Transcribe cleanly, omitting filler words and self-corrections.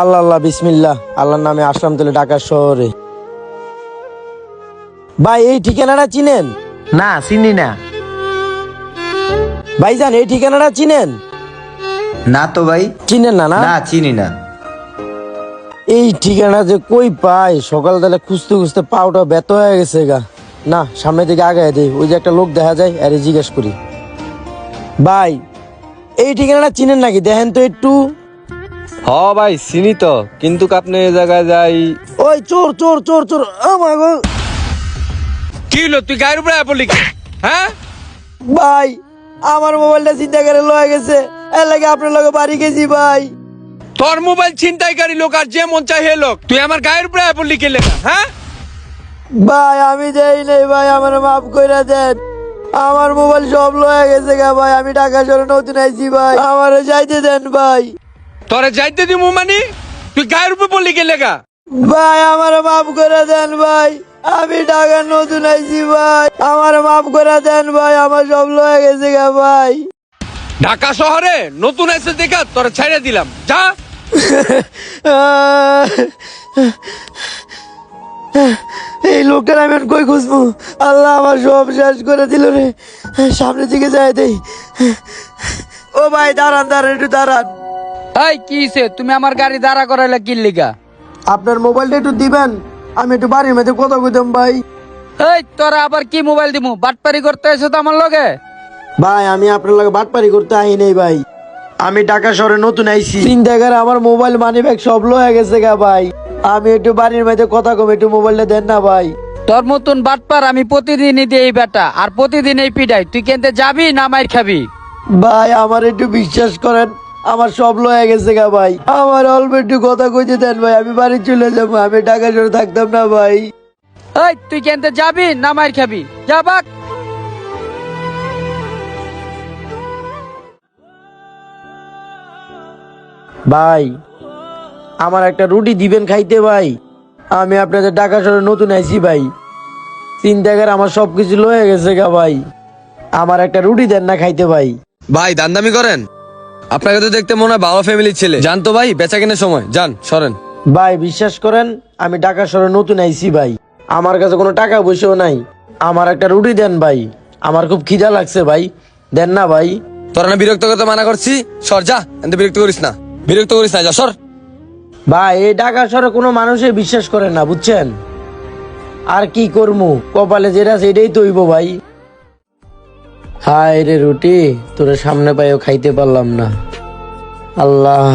আল্লাহ আল্লাহ বিসমিল্লাহ, আল্লাহর নামে আসলাম তাহলে ঢাকা শহরে। ভাই এই ঠিকানাটা চিনেন? না, চিনি না। ভাইজান এই ঠিকানাটা চিনেন? না তো ভাই। চিনেন না? না না, চিনি না। এই ঠিকানা যে কই পাই, সকাল বেলা খুঁজতে খুঁজতে পাউটা ব্যথা হয়ে গেছে গা। না, সামনে দিকে আগায় দেই, ওই যে একটা লোক দেখা যায়, আরে জিজ্ঞেস করি। ভাই এই ঠিকানাটা চিনেন নাকি, দেখেন তো একটু। হ ভাই চিনি তো, কিন্তু আপনি এই জায়গায় যাই। ওই চোর চোর চোর চোর, আমার গো। কি হলো, তুই গায়ের উপরে পড়লি কি? হ্যাঁ ভাই আমার মোবাইলটা চিন্তা করে লয়ে গেছে, এর লাগে আপনার লগে বাড়ি গেছি ভাই। তোর মোবাইল ছিনতাইকারী লোক আর যে মন চাই হে লোক, তুই আমার গায়ের উপরে পড়লি কে লেখা? হ্যাঁ ভাই আমি দেই নাই ভাই, আমার মাফ কইরা দেন। আমার মোবাইল সব লয়ে গেছে গা ভাই, আমি ঢাকা শহরে নতুন আইছি ভাই, আমারে যাইতে দেন ভাই। তোরে যাইতে দিমু মানে? তুই গায়ের উপরে পড়লি কে লেখা? ভাই আমার মাফ করে দেন ভাই, আমি ঢাকা নতুন আইছি ভাই, আমার মাফ করে দেন ভাই, আমার সব লয়ে গেছে গা ভাই। ঢাকা শহরে নতুন এসে দেখা তোরে ছেড়ে দিলাম, যা। এই লোকটার আমি এখন কই খুঁজবো? আল্লাহ আমার সব শেষ করে দিল রে। সামনের দিকে যাই দেই। ও ভাই দাঁড়ান দাঁড়ান, একটু দাঁড়ান। এই কি হইছে? তুমি আমার গাড়ি দাঁড়া করাইলা কি লিগা? আপনার মোবাইলটা একটু দিবেন, আমি একটু বাড়ির মধ্যে কথা কইতাম ভাই। এই তোরা আবার কি মোবাইল দিমু? বাটপারি করতে এসে তো আমার লগে। ভাই আমি আপনার লাগে বাটপারি করতে আই নাই ভাই, আমি ঢাকা শহরে নতুন আইছি, চিন্তা করে আমার মোবাইল মানি ব্যাগ সব লয়ে গেছে গা ভাই। আমি একটু বাড়ির মধ্যে কথা কম, একটু মোবাইলটা দেন না ভাই। তোর মতন বাটপার আমি প্রতিদিনই দিই বেটা, আর প্রতিদিনই পিডাই। তুই কেনতে যাবি না মাইর খাবি? ভাই আমার একটু বিশ্বাস করেন, আমার সব লয়ে গেছে গা ভাই, আমার অল্প একটু কথা কইতে দেন ভাই, আমি বাড়ি চলে যাবো, আমি ঢাকা শহরে থাকতাম না ভাই। এই তুই কেনতে যাবি না মাইর খাবি? যা বাক। ভাই আমার একটা রুটি দিবেন খাইতে ভাই, আমি আপনাদের ঢাকা শহরে নতুন আইছি ভাই, চিন্তা করে আমার সবকিছু লয়ে গেছে গা ভাই, আমার একটা রুটি দেন না খাইতে ভাই। ভাই দান্দামি করেন? আপনাকে তো দেখতে মনে হয় ভালো ফ্যামিলির ছেলে। জান তো ভাই, বেচা কেনার সময় যান, সরেন। ভাই বিশ্বাস করেন, আমি ঢাকা শহরে নতুন আইছি ভাই, আমার কাছে কোনো টাকা পয়সাও নাই, আমার একটা রুটি দেন ভাই, আমার খুব খিদা লাগছে ভাই, দেন না ভাই। তোরা না বিরক্ত করতে মানা করছি, সর যা, এত বিরক্ত করিস না, বিরক্ত করিস না, যা সর। ভাই এই ঢাকা শহরে কোনো মানুষই বিশ্বাস করে না বুঝছেন, আর কি করমু, কপালে যেটা সেটাই তো হইব ভাই। হায় রে রুটি, তোর সামনে পাইও খাইতে পারলাম না, আল্লাহ।